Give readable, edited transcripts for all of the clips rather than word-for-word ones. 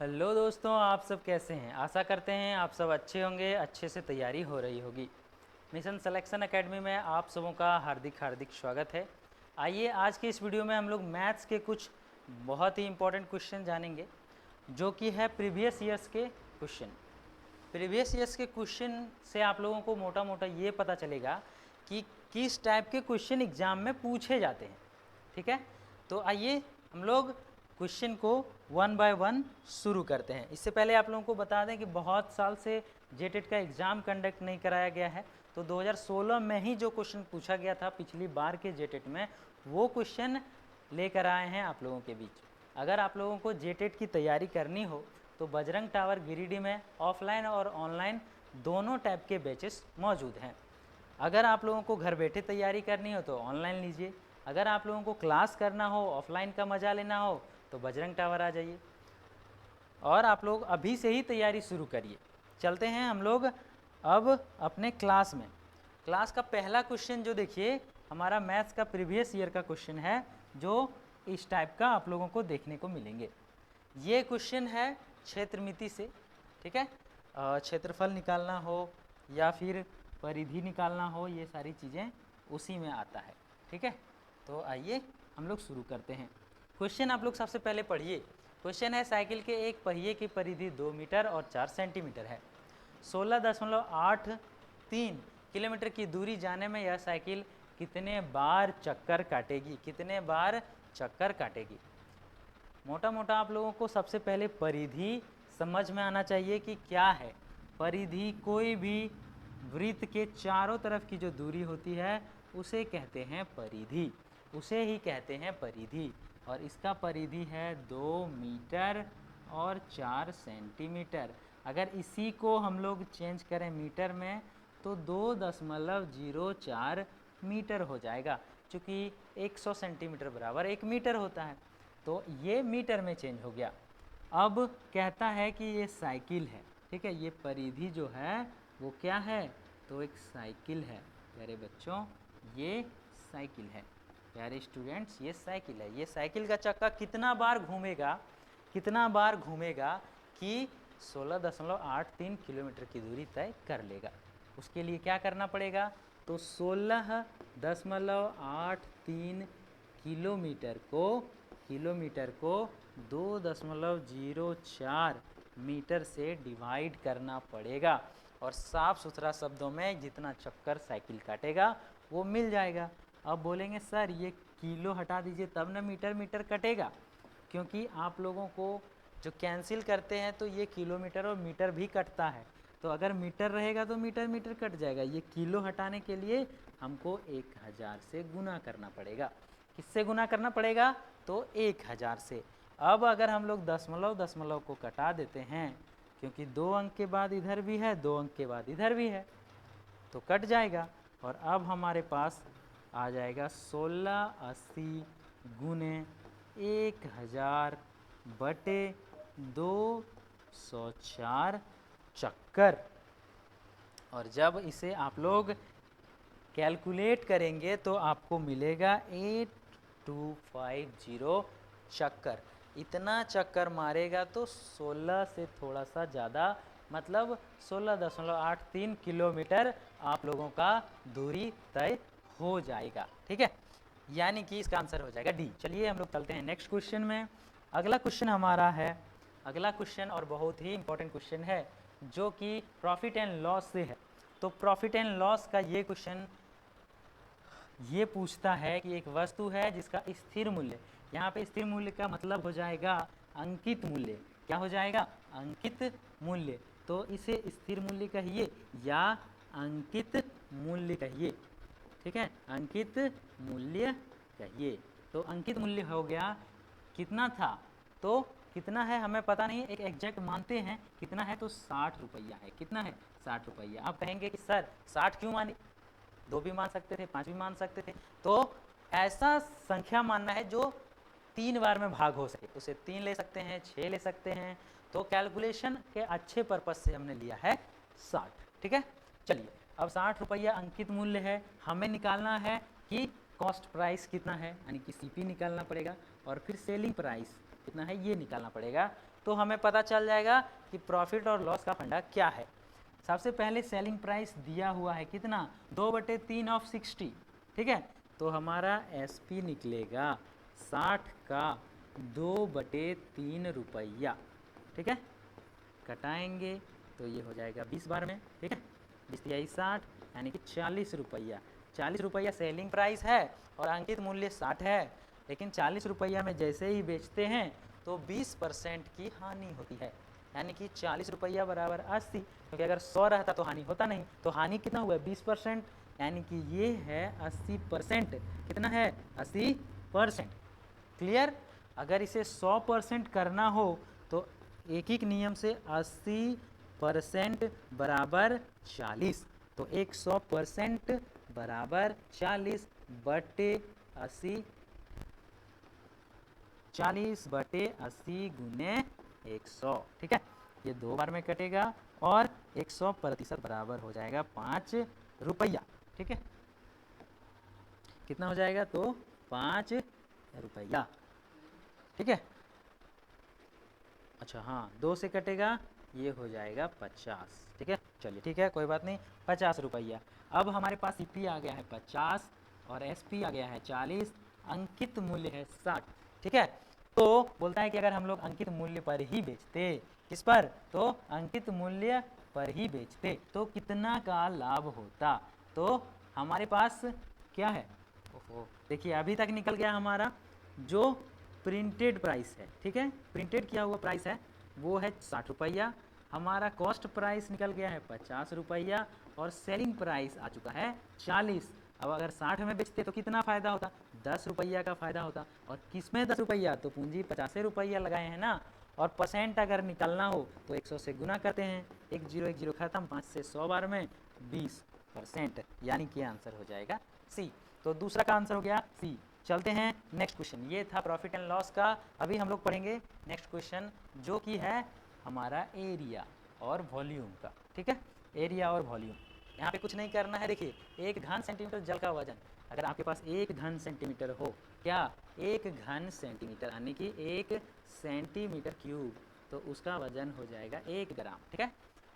Hello दोस्तों, आप सब कैसे हैं? आशा करते हैं आप सब अच्छे होंगे, अच्छे से तैयारी हो रही होगी। मिशन सिलेक्शन एकेडमी में आप सबों का हार्दिक हार्दिक स्वागत है। आइए आज के इस वीडियो में हम लोग मैथ्स के कुछ बहुत ही इम्पोर्टेंट क्वेश्चन जानेंगे, जो कि है प्रीवियस ईयर्स के क्वेश्चन। प्रीवियस ईयर्स के क्वेश्चन से आप लोगों को मोटा मोटा ये पता चलेगा कि किस टाइप के क्वेश्चन एग्ज़ाम में पूछे जाते हैं। ठीक है, तो आइए हम लोग क्वेश्चन को वन बाय वन शुरू करते हैं। इससे पहले आप लोगों को बता दें कि बहुत साल से जेटेट का एग्ज़ाम कंडक्ट नहीं कराया गया है, तो 2016 में ही जो क्वेश्चन पूछा गया था पिछली बार के जेटेट में, वो क्वेश्चन लेकर आए हैं आप लोगों के बीच। अगर आप लोगों को जेटेट की तैयारी करनी हो तो बजरंग टावर गिरिडीह में ऑफलाइन और ऑनलाइन दोनों टाइप के बैचेस मौजूद हैं। अगर आप लोगों को घर बैठे तैयारी करनी हो तो ऑनलाइन लीजिए, अगर आप लोगों को क्लास करना हो, ऑफलाइन का मज़ा लेना हो तो बजरंग टावर आ जाइए और आप लोग अभी से ही तैयारी शुरू करिए। चलते हैं हम लोग अब अपने क्लास में। क्लास का पहला क्वेश्चन जो देखिए हमारा मैथ्स का प्रीवियस ईयर का क्वेश्चन है, जो इस टाइप का आप लोगों को देखने को मिलेंगे। ये क्वेश्चन है क्षेत्रमिति से। ठीक है, क्षेत्रफल निकालना हो या फिर परिधि निकालना हो, ये सारी चीज़ें उसी में आता है। ठीक है, तो आइए हम लोग शुरू करते हैं। क्वेश्चन आप लोग सबसे पहले पढ़िए। क्वेश्चन है साइकिल के एक पहिए की परिधि 2 मीटर और 4 सेंटीमीटर है। 16.83 किलोमीटर की दूरी जाने में यह साइकिल कितने बार चक्कर काटेगी? कितने बार चक्कर काटेगी? मोटा मोटा आप लोगों को सबसे पहले परिधि समझ में आना चाहिए कि क्या है। परिधि कोई भी वृत्त के चारों तरफ की जो दूरी होती है उसे कहते हैं परिधि, उसे ही कहते हैं परिधि। और इसका परिधि है 2 मीटर और 4 सेंटीमीटर। अगर इसी को हम लोग चेंज करें मीटर में तो 2.04 मीटर हो जाएगा, क्योंकि 100 सेंटीमीटर बराबर 1 मीटर होता है, तो ये मीटर में चेंज हो गया। अब कहता है कि ये साइकिल है। ठीक है, ये परिधि जो है वो क्या है? तो एक साइकिल है। प्यारे बच्चों, ये साइकिल है। प्यारे स्टूडेंट्स, ये साइकिल है। ये साइकिल का चक्का कितना बार घूमेगा, कितना बार घूमेगा कि 16.83 किलोमीटर की दूरी तय कर लेगा। उसके लिए क्या करना पड़ेगा? तो 16.83 किलोमीटर को 2.04 मीटर से डिवाइड करना पड़ेगा, और साफ सुथरा शब्दों में जितना चक्कर साइकिल काटेगा वो मिल जाएगा। अब बोलेंगे सर ये किलो हटा दीजिए तब ना मीटर मीटर कटेगा, क्योंकि आप लोगों को जो कैंसिल करते हैं तो ये किलोमीटर और मीटर भी कटता है, तो अगर मीटर रहेगा तो मीटर मीटर कट जाएगा। ये किलो हटाने के लिए हमको 1000 से गुना करना पड़ेगा। किससे गुना करना पड़ेगा? तो 1000 से। अब अगर हम लोग दशमलव दशमलव को कटा देते हैं, क्योंकि 2 अंक के बाद इधर भी है, 2 अंक के बाद इधर भी है, तो कट जाएगा। और अब हमारे पास आ जाएगा 1680 गुने 1000 बटे 204 चक्कर। और जब इसे आप लोग कैलकुलेट करेंगे तो आपको मिलेगा 8250 चक्कर। इतना चक्कर मारेगा तो 16 से थोड़ा सा ज़्यादा, मतलब 16.83 किलोमीटर आप लोगों का दूरी तय हो जाएगा। ठीक है, यानी कि इसका आंसर हो जाएगा डी। चलिए हम लोग चलते हैं नेक्स्ट क्वेश्चन में। अगला क्वेश्चन हमारा है, अगला क्वेश्चन और बहुत ही इंपॉर्टेंट क्वेश्चन है, जो कि प्रॉफिट एंड लॉस से है। तो प्रॉफिट एंड लॉस का ये क्वेश्चन ये पूछता है कि एक वस्तु है जिसका स्थिर मूल्य, यहाँ पे स्थिर मूल्य का मतलब हो जाएगा अंकित मूल्य। क्या हो जाएगा? अंकित मूल्य। तो इसे स्थिर मूल्य कहिए या अंकित मूल्य कहिए। ठीक है, अंकित मूल्य कहिए। तो अंकित मूल्य हो गया, कितना था? तो कितना है हमें पता नहीं, एक एग्जैक्ट मानते हैं कितना है, तो 60 रुपया है। कितना है? 60 रुपया। आप कहेंगे कि सर 60 क्यों माने? 2 भी मान सकते थे, 5 भी मान सकते थे। तो ऐसा संख्या मानना है जो 3 बार में भाग हो सके, उसे 3 ले सकते हैं, 6 ले सकते हैं। तो कैलकुलेशन के अच्छे पर्पज से हमने लिया है 60। ठीक है, चलिए अब 60 रुपया अंकित मूल्य है, हमें निकालना है कि कॉस्ट प्राइस कितना है, यानी कि सीपी निकालना पड़ेगा, और फिर सेलिंग प्राइस कितना है ये निकालना पड़ेगा। तो हमें पता चल जाएगा कि प्रॉफिट और लॉस का फंडा क्या है। सबसे पहले सेलिंग प्राइस दिया हुआ है कितना, 2/3 ऑफ 60, ठीक है। तो हमारा एसपी निकलेगा 60 का 2/3 रुपया, ठीक है। कटाएंगे तो ये हो जाएगा 20 बार में, ठीक है। 20×60 यानी कि 40 रुपया। 40 रुपया सेलिंग प्राइस है और अंकित मूल्य 60 है, लेकिन 40 रुपया में जैसे ही बेचते हैं तो 20% की हानि होती है, यानी कि 40 रुपया बराबर 80, क्योंकि अगर 100 रहता तो हानि होता नहीं, तो हानि कितना हुआ 20%, यानी कि ये है 80%। कितना है 80%। क्लियर। अगर इसे 100% करना हो तो एक एक नियम से 80% बराबर 40, तो 100% बराबर 40/80, 40/80 गुने 100, ठीक है। ये 2 बार में कटेगा और 100% बराबर हो जाएगा 5 रुपया, ठीक है। कितना हो जाएगा, तो 5 रुपया, ठीक है। अच्छा हाँ, 2 से कटेगा, ये हो जाएगा 50, ठीक है। चलिए ठीक है, कोई बात नहीं, 50 रुपया। अब हमारे पास सीपी आ गया है 50 और एसपी आ गया है 40, अंकित मूल्य है 60, ठीक है। तो बोलता है कि अगर हम लोग अंकित मूल्य पर ही बेचते, किस पर, तो अंकित मूल्य पर ही बेचते तो कितना का लाभ होता। तो हमारे पास क्या है, ओहो देखिए अभी तक निकल गया हमारा जो प्रिंटेड प्राइस है, ठीक है। प्रिंटेड किया हुआ प्राइस है वो है 60 रुपया, हमारा कॉस्ट प्राइस निकल गया है 50 रुपया और सेलिंग प्राइस आ चुका है 40। अब अगर 60 में बेचते तो कितना फ़ायदा होता, 10 रुपया का फ़ायदा होता। और किस में 10 रुपया, तो पूंजी 50 रुपया लगाए हैं ना। और परसेंट अगर निकालना हो तो 100 से गुना करते हैं, 10 खत्म, 5 से 100 बार में 20%, यानी कि आंसर हो जाएगा सी। तो दूसरा का आंसर हो गया सी। चलते हैं नेक्स्ट क्वेश्चन। ये था प्रॉफिट एंड लॉस का। अभी हम लोग पढ़ेंगे नेक्स्ट क्वेश्चन जो कि है हमारा एरिया और वॉल्यूम का, ठीक है। एरिया और वॉल्यूम, यहाँ पे कुछ नहीं करना है। देखिए 1 घन सेंटीमीटर जल का वजन, अगर आपके पास 1 घन सेंटीमीटर हो, क्या 1 घन सेंटीमीटर यानी कि 1 सेंटीमीटर क्यूब, तो उसका वजन हो जाएगा 1 ग्राम, ठीक है।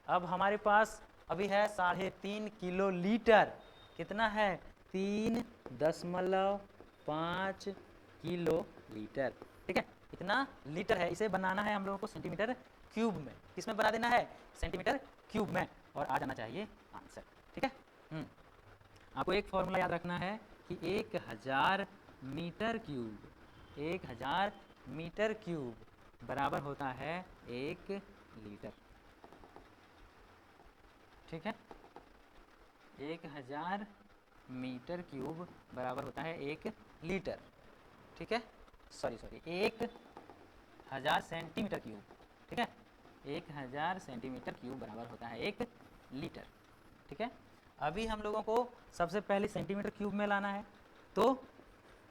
अब हमारे पास अभी है 3.5 किलो लीटर, कितना है 3.5 किलो लीटर, ठीक है। इतना लीटर है, इसे बनाना है हम लोगों को सेंटीमीटर क्यूब में। किस में बना देना है, सेंटीमीटर क्यूब में, और आ जाना चाहिए आंसर, ठीक है। आपको एक फॉर्मूला याद रखना है कि 1000 मीटर क्यूब, 1000 मीटर क्यूब बराबर होता है 1 लीटर, ठीक है। 1000 मीटर क्यूब बराबर होता है 1 लीटर, ठीक है। सॉरी 1000 सेंटीमीटर क्यूब, ठीक है। 1000 सेंटीमीटर क्यूब बराबर होता है 1 लीटर, ठीक है। अभी हम लोगों को सबसे पहले सेंटीमीटर क्यूब में लाना है, तो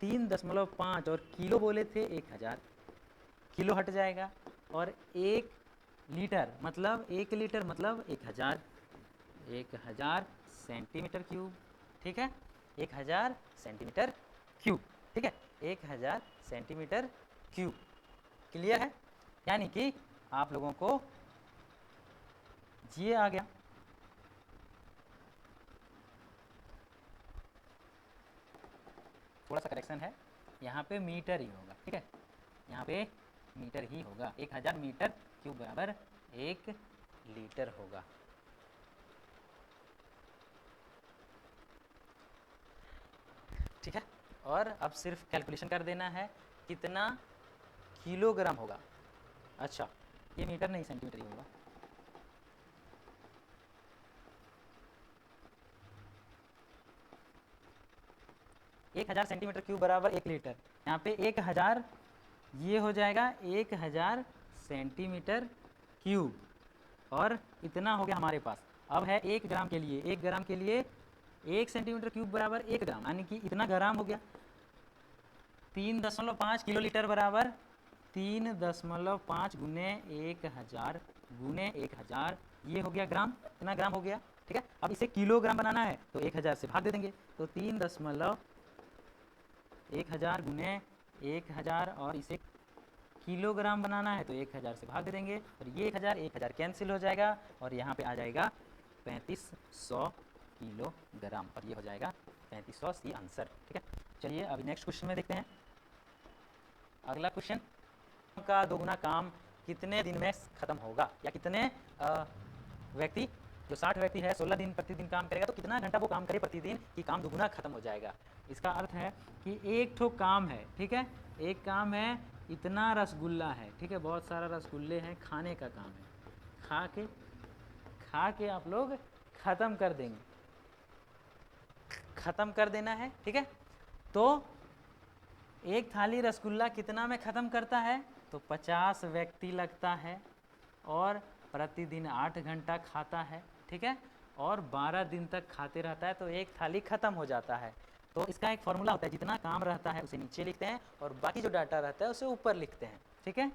3.5 और किलो बोले थे 1000, किलो हट जाएगा, और 1 लीटर मतलब 1 लीटर मतलब 1000, 1000 सेंटीमीटर क्यूब, ठीक है। 1000 सेंटीमीटर क्यूब, ठीक है। 1000 सेंटीमीटर क्यूब, क्लियर है। यानी कि आप लोगों को ये आ गया, थोड़ा सा करेक्शन है, यहाँ पे मीटर ही होगा, ठीक है। यहाँ पे मीटर ही होगा, 1000 मीटर क्यूब बराबर 1 लीटर होगा, ठीक है। और अब सिर्फ कैलकुलेशन कर देना है कितना किलोग्राम होगा। अच्छा ये मीटर नहीं सेंटीमीटर ही होगा, 1000 सेंटीमीटर क्यूब बराबर 1 लीटर। यहाँ पे 1000 ये हो जाएगा 1000 सेंटीमीटर क्यूब, और इतना हो गया हमारे पास। अब है 1 ग्राम के लिए, 1 ग्राम के लिए 1 सेंटीमीटर क्यूब बराबर 1 ग्राम, यानी कि इतना ग्राम हो गया। 3.5 किलो लीटर बराबर 3.5 गुने 1000 गुने 1000, ये हो गया ग्राम, इतना ग्राम हो गया, ठीक है। अब इसे किलोग्राम बनाना है तो 1000 से भाग दे देंगे, तो 3.1000 गुने 1000 और इसे किलोग्राम बनाना है तो 1000 से भाग दे देंगे और ये 1000 कैंसिल हो जाएगा और यहाँ पे आ जाएगा 3500 किलोग्राम और ये हो जाएगा 3500 सी आंसर। ठीक है, चलिए अभी नेक्स्ट क्वेश्चन में देखते हैं। अगला क्वेश्चन का दोगुना काम कितने दिन में खत्म होगा, या कितने व्यक्ति, जो 60 व्यक्ति है 16 दिन प्रतिदिन काम करेगा तो कितना घंटा वो काम करे प्रतिदिन कि काम दुगुना खत्म हो जाएगा। इसका अर्थ है कि एक ठो काम है, ठीक है, एक काम है, इतना रसगुल्ला है, ठीक है, बहुत सारा रसगुल्ले हैं, खाने का काम है, खा के आप लोग ख़त्म कर देंगे, ख़त्म कर देना है। ठीक है, तो एक थाली रसगुल्ला कितना में ख़त्म करता है, तो 50 व्यक्ति लगता है और प्रतिदिन 8 घंटा खाता है। ठीक है, और 12 दिन तक खाते रहता है तो एक थाली ख़त्म हो जाता है। तो इसका एक फॉर्मूला होता है, जितना काम रहता है उसे नीचे लिखते हैं और बाकी जो डाटा रहता है उसे ऊपर लिखते हैं। ठीक है,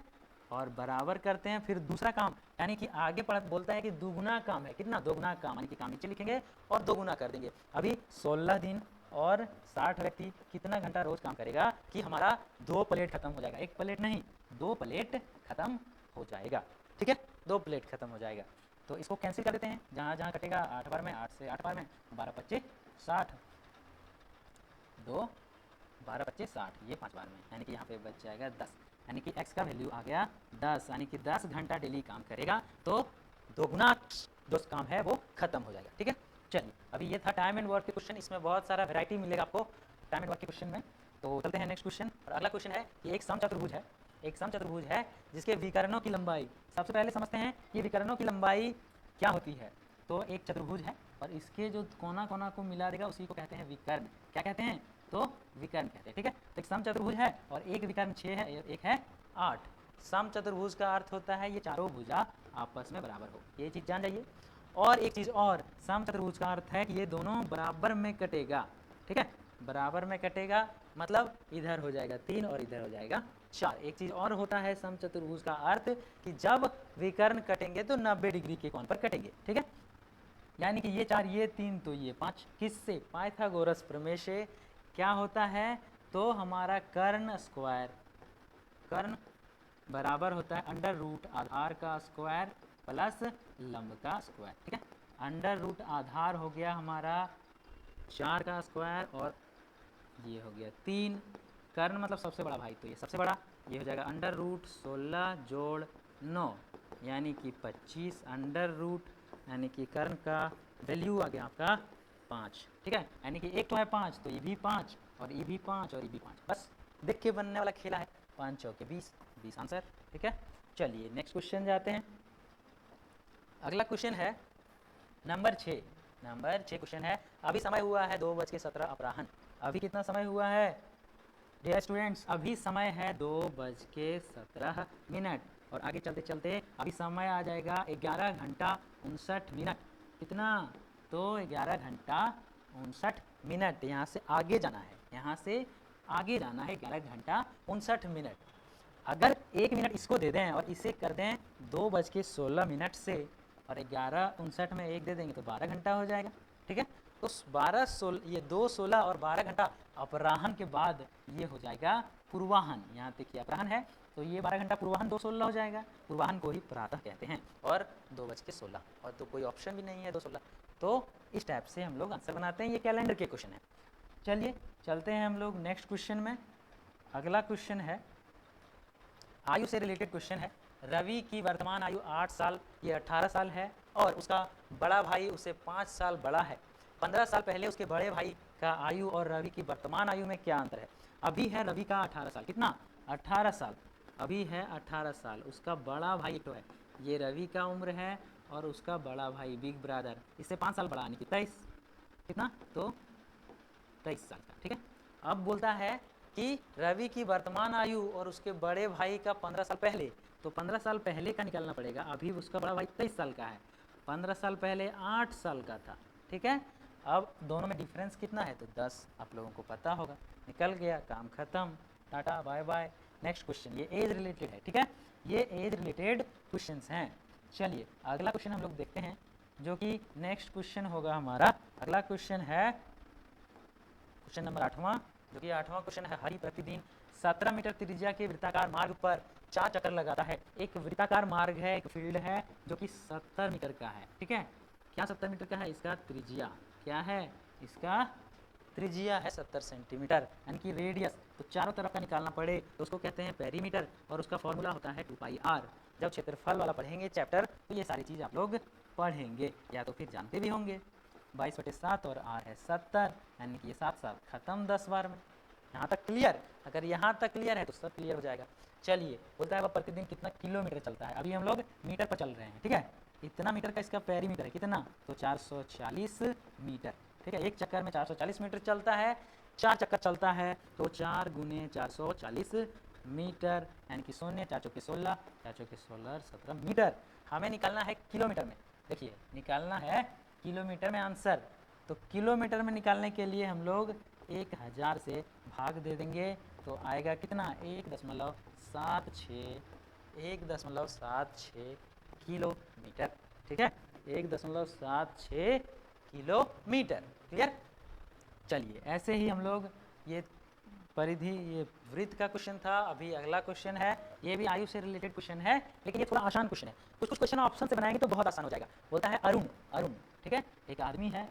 और बराबर करते हैं फिर दूसरा काम, यानी कि आगे बोलता है कि दुगुना काम है, कितना, दोगुना काम, यानी कि काम नीचे लिखेंगे और दोगुना कर देंगे। अभी 16 दिन और 60 व्यक्ति कितना घंटा रोज काम करेगा कि हमारा 2 प्लेट खत्म हो जाएगा, 1 प्लेट नहीं 2 प्लेट खत्म हो जाएगा। ठीक है, 2 प्लेट खत्म हो जाएगा। तो इसको कैंसिल कर देते हैं, जहाँ जहाँ कटेगा 8 बार में, 8 से 8 बार में 12 25 60, 2 12 25 60, ये 5 बार में, यानी कि यहाँ पे बच जाएगा 10, यानी कि x का वैल्यू आ गया 10, यानी कि 10 घंटा डेली काम करेगा तो दोगुना जो काम है वो खत्म हो जाएगा। ठीक है, चलिए अभी ये था टाइम एंड वर्क के क्वेश्चन, इसमें बहुत सारा वैरायटी मिलेगा आपको टाइम एंड वर्क के क्वेश्चन में। तो चलते हैं नेक्स्ट क्वेश्चन। और अगला क्वेश्चन है कि एक समचतुर्भुज है, एक समचतुर्भुज है जिसके विकर्णों की लंबाई, सबसे पहले समझते हैं कि विकर्णों की लंबाई क्या होती है। तो एक चतुर्भुज है और इसके जो कोना कोना को मिला देगा उसी को कहते हैं विकर्ण। क्या कहते हैं, तो विकर्ण कहते हैं। ठीक है, तो एक समचतुर्भुज है और एक विकर्ण 6 है, एक है 8। समचतुर्भुज का अर्थ होता है ये चारों भुजा आपस में बराबर हो, ये चीज़ जान जाइए। और एक चीज़ और, समचतुर्भुज का अर्थ है कि ये दोनों बराबर में कटेगा। ठीक है, बराबर में कटेगा मतलब इधर हो जाएगा 3 और इधर हो जाएगा 4। एक चीज़ और होता है समचतुर्भुज का अर्थ कि जब विकर्ण कटेंगे तो 90 डिग्री के कोण पर कटेंगे। ठीक है, यानी कि ये 4 ये 3 तो ये 5, किससे, पाइथागोरस प्रमेय से। क्या होता है, तो हमारा कर्ण स्क्वायर, कर्ण बराबर होता है अंडर रूट आधार का स्क्वायर प्लस लंब का स्क्वायर। ठीक है, अंडर रूट आधार हो गया हमारा 4 का स्क्वायर और ये हो गया 3, कर्ण मतलब सबसे बड़ा भाई, तो ये सबसे बड़ा, ये हो जाएगा अंडर रूट 16 जोड़ 9 यानी कि 25, अंडर रूट यानी कि कर्ण का वैल्यू आ गया आपका 5। ठीक है, यानी कि एक तो है 5 तो ये भी 5 और ये भी 5 और ये भी 5, बस देख के बनने वाला खेला है। 5 चौके 20, 20 आंसर। ठीक है, चलिए नेक्स्ट क्वेश्चन जाते हैं। अगला क्वेश्चन है नंबर 6। नंबर 6 क्वेश्चन है, अभी समय हुआ है 2:17 अपराह्न। अभी कितना समय हुआ है डियर स्टूडेंट्स, अभी समय है 2:17 और आगे चलते चलते अभी समय आ जाएगा 11 घंटा 59 मिनट। कितना, तो 11 घंटा 59 मिनट। यहाँ से आगे जाना है, यहाँ से आगे जाना है 11 घंटा 59 मिनट। अगर 1 मिनट इसको दे दें और इसे कर दें 2:16 से और 11:59 में 1 दे देंगे तो 12 घंटा हो जाएगा। ठीक है, तो 2:16 और 12 घंटा अपराह्न के बाद ये हो जाएगा पूर्वाह्न। यहाँ तक अपराह्न है तो ये 12 घंटा पूर्वाह्न 2:16 हो जाएगा। पूर्वाह्न को ही प्रातः कहते हैं और 2:16 और तो कोई ऑप्शन भी नहीं है 2:16। तो इस टाइप से हम लोग आंसर बनाते हैं। ये कैलेंडर के क्वेश्चन है। चलिए चलते हैं हम लोग नेक्स्ट क्वेश्चन में। अगला क्वेश्चन है आयु से रिलेटेड क्वेश्चन है। रवि की वर्तमान आयु 8 साल, ये 18 साल है और उसका बड़ा भाई उससे 5 साल बड़ा है। 15 साल पहले उसके बड़े भाई का आयु और रवि की वर्तमान आयु में क्या अंतर है। अभी है रवि का 18 साल, कितना, 18 साल, अभी है 18 साल। उसका बड़ा भाई तो है, ये रवि का उम्र है और उसका बड़ा भाई बिग ब्रदर इससे 5 साल बड़ा, यानी कि 23, कितना, तो 23 साल का। ठीक है, अब बोलता है कि रवि की वर्तमान आयु और उसके बड़े भाई का 15 साल पहले, तो 15 साल पहले का निकालना पड़ेगा। अभी उसका बड़ा भाई 23 साल का है, 15 साल पहले 8 साल का था। ठीक है, अब दोनों में डिफरेंस कितना है, तो 10। आप लोगों को पता होगा, निकल गया, काम खत्म, tata bye bye. Next question, ये एज रिलेटेड है। ठीक है, ये एज रिलेटेड क्वेश्चंस हैं। चलिए अगला क्वेश्चन हम लोग देखते हैं जो कि नेक्स्ट क्वेश्चन होगा हमारा। अगला क्वेश्चन है क्वेश्चन नंबर 8वां, जो कि 8वां क्वेश्चन है। हरि प्रतिदिन 17 मीटर त्रिज्या के वृत्ताकार मार्ग पर 4 चक्कर लगाता है। एक वृत्ताकार मार्ग है, एक फील्ड है जो कि 70 मीटर का है, ठीक है। क्या 70 मीटर का है? इसका त्रिज्या क्या है? इसका त्रिज्या है 70 सेंटीमीटर, यानी कि रेडियस। तो चारों तरफ का निकालना पड़े तो उसको कहते हैं पेरीमीटर, और उसका फॉर्मूला होता है 2πr। जब क्षेत्रफल वाला पढ़ेंगे चैप्टर तो ये सारी चीज़ आप लोग पढ़ेंगे, या तो फिर जानते भी होंगे। 22/7 और r है 70, यानी कि ये 7 खत्म 10 बार में। यहाँ तक क्लियर? अगर यहाँ तक क्लियर है तो सब क्लियर हो जाएगा। चलिए, बोलता है वह प्रतिदिन कितना किलोमीटर चलता है। अभी हम लोग मीटर पर चल रहे हैं, ठीक है। इतना मीटर का इसका पेरीमीटर है, कितना? तो 440 मीटर, ठीक है। एक चक्कर में 440 मीटर चलता है, 4 चक्कर चलता है तो 4 गुने 440 मीटर, यानी कि 0, 4 चौके 16, 4 चौके 16, 17 मीटर। हमें निकालना है किलोमीटर में। देखिए, निकालना है किलोमीटर में आंसर। तो किलोमीटर में निकालने के लिए हम लोग 1000 से भाग दे देंगे तो आएगा कितना? 1.76 किलोमीटर, ठीक है। 1.76 किलोमीटर, क्लियर। चलिए, ऐसे ही हम लोग ये परिधि, ये वृत्त का क्वेश्चन था। अभी अगला क्वेश्चन है, ये भी आयु से रिलेटेड क्वेश्चन है, लेकिन ये थोड़ा आसान क्वेश्चन है। कुछ क्वेश्चन ऑप्शन से बनाएंगे तो बहुत आसान हो जाएगा। बोलता है अरुण, ठीक है, एक आदमी है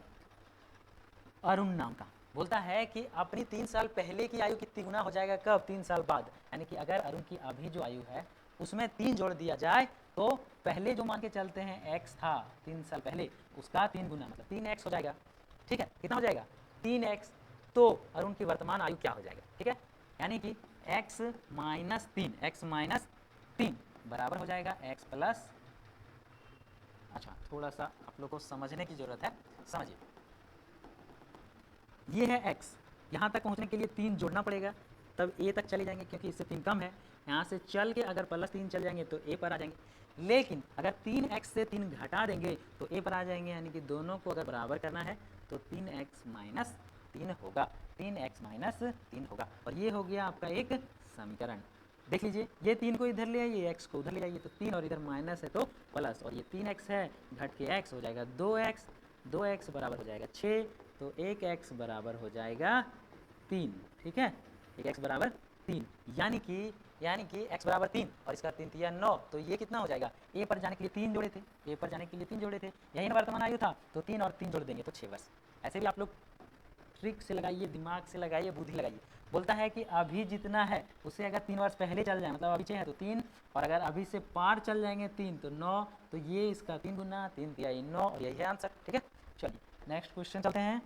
अरुण नाम का। बोलता है कि अपनी 3 साल पहले की आयु कितनी गुना हो जाएगा? कब? 3 साल बाद। यानी कि अगर अरुण की अभी जो आयु है उसमें 3 जोड़ दिया जाए तो पहले जो मान के चलते हैं x था 3 साल पहले, उसका 3 गुना मतलब 3x हो जाएगा, ठीक है। कितना हो जाएगा? 3x। तो अरुण की वर्तमान आयु क्या हो जाएगा? ठीक है, यानी कि x माइनस 3 बराबर हो जाएगा x प्लस। अच्छा, थोड़ा सा आप लोग को समझने की जरूरत है, समझिए। ये है x, यहाँ तक पहुँचने के लिए 3 जोड़ना पड़ेगा, तब a तक चले जाएंगे क्योंकि इससे 3 कम है। यहाँ से चल के अगर +3 चल जाएंगे तो a पर आ जाएंगे, लेकिन अगर 3x से 3 घटा देंगे तो a पर आ जाएंगे। यानी कि दोनों को अगर बराबर करना है तो 3x माइनस 3 होगा, 3x माइनस 3 होगा। और ये हो गया आपका एक समीकरण। देख लीजिए, ये 3 को इधर ले आइए, x को उधर ले आइए, तो 3 और इधर माइनस है तो प्लस, और ये 3x है, घट के x हो जाएगा 2x बराबर हो जाएगा 6, तो 1x बराबर हो जाएगा 3, ठीक है। 1x बराबर 3, यानी कि x बराबर 3 और इसका 3 तिया 9, तो ये कितना हो जाएगा? a पर जाने के लिए 3 जोड़े थे, यही ना वर्तमान आयु था, तो 3 और 3 जोड़ देंगे तो 6 बस। ऐसे भी आप लोग ट्रिक से लगाइए, दिमाग से लगाइए, बुद्धि लगाइए। बोलता है कि अभी जितना है उससे अगर 3 वर्ष पहले चल जाए, मतलब अभी 6 है तो 3, और अगर अभी से पार चल जाएंगे 3 तो 9, तो ये इसका 3 गुना 3 तिया 9, और यही है आंसर, ठीक है। चलिए, नेक्स्ट क्वेश्चन चलते हैं।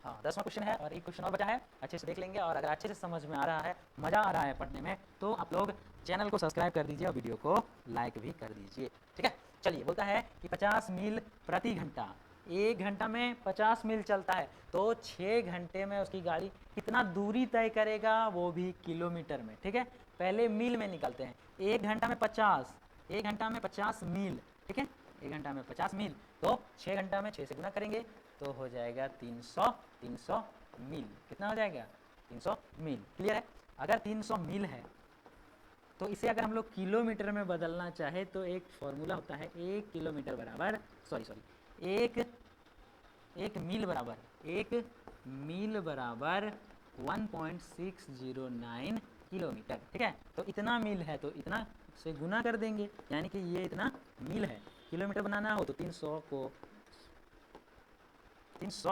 हाँ, 10वां क्वेश्चन है और एक क्वेश्चन और बचा है, अच्छे से देख लेंगे। और अगर अच्छे से समझ में आ रहा है, मज़ा आ रहा है पढ़ने में, तो आप लोग चैनल को सब्सक्राइब कर दीजिए और वीडियो को लाइक भी कर दीजिए, ठीक है। चलिए, बोलता है कि 50 मील प्रति घंटा, 1 घंटा में 50 मील चलता है, तो 6 घंटे में उसकी गाड़ी कितना दूरी तय करेगा, वो भी किलोमीटर में, ठीक है। पहले मील में निकलते हैं। 1 घंटा में 50 मील, ठीक है। 1 घंटा में 50 मील, तो 6 घंटा में 6 से गुना करेंगे तो हो जाएगा 300 मील। कितना हो जाएगा? 300 मील, क्लियर है। अगर 300 मील है तो इसे अगर हम लोग किलोमीटर में बदलना चाहे तो एक फॉर्मूला होता है, 1 किलोमीटर बराबर एक मील बराबर 1.609 किलोमीटर, ठीक है। तो इतना मील है तो इतना से गुना कर देंगे, यानी कि ये इतना मील है। किलोमीटर बनाना हो तो 300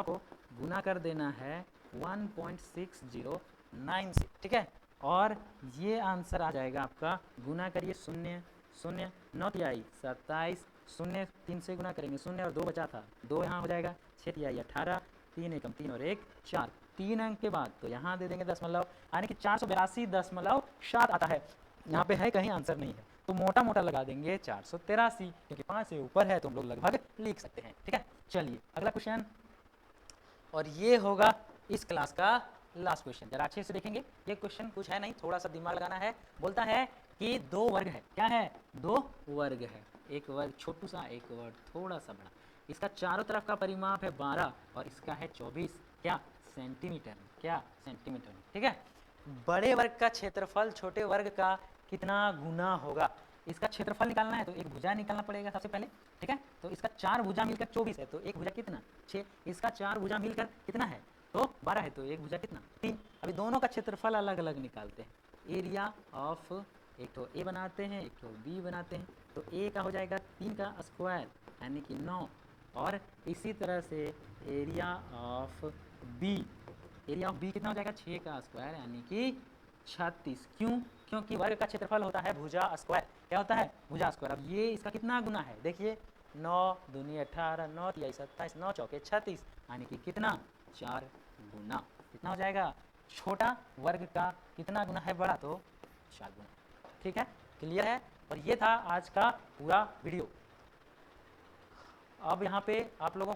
को गुना कर देना है 1.609 से, ठीक है। और ये आंसर आ जाएगा आपका, गुना करिए 0 0 9 तिहाई 27, 0 3 से गुना करेंगे 0 और 2 बचा था, 2 यहाँ हो जाएगा, 6 तिहाई 18, 3 एकम 3 और 1 4, 3 अंक के बाद तो यहाँ दे देंगे दशमलव, यानी कि 482.7 आता है। यहाँ पे है कहीं आंसर नहीं है तो मोटा मोटा लगा देंगे 483, क्योंकि 5 से ऊपर है तो हम लोग लगभग लिख सकते हैं, ठीक है। चलिए, अगला क्वेश्चन, और ये होगा इस क्लास का लास्ट क्वेश्चन। जरा अच्छे से देखेंगे, ये क्वेश्चन कुछ है नहीं, थोड़ा सा दिमाग लगाना है। बोलता है कि 2 वर्ग है, क्या है? 2 वर्ग है, एक वर्ग छोटू सा, एक वर्ग थोड़ा सा बड़ा। इसका चारों तरफ का परिमाप है 12 और इसका है 24, क्या? सेंटीमीटर, ठीक है। बड़े वर्ग का क्षेत्रफल छोटे वर्ग का कितना गुना होगा? इसका क्षेत्रफल निकालना है तो एक भुजा निकालना पड़ेगा सबसे पहले, ठीक है। तो इसका 4 भुजा मिलकर 24 है, तो एक भुजा कितना? 6। इसका 4 भुजा मिलकर कितना है? तो 12 है, तो एक भुजा कितना? 3। अभी दोनों का क्षेत्रफल अलग अलग निकालते हैं। एरिया ऑफ एक तो ए बनाते हैं, एक तो बी बनाते हैं। तो ए का हो जाएगा 3 का स्क्वायर यानी कि 9, और इसी तरह से area of B, area of B कितना हो जाएगा 6 का स्क्वायर यानी कि 36। क्यों? क्योंकि वर्ग का क्षेत्रफल होता है भुजा स्क्वायर। क्या होता है? भुजा स्क्वायर। अब ये इसका कितना गुना है? देखिए 9 दूनी 18, 9 तिहाई 27, 9 चौके 36 यानी कि कितना 4 गुना। कितना हो जाएगा? छोटा वर्ग का कितना गुना है बड़ा? तो 4 गुना। ठीक है, क्लियर है। और ये था आज का पूरा वीडियो। अब यहाँ पे आप लोगों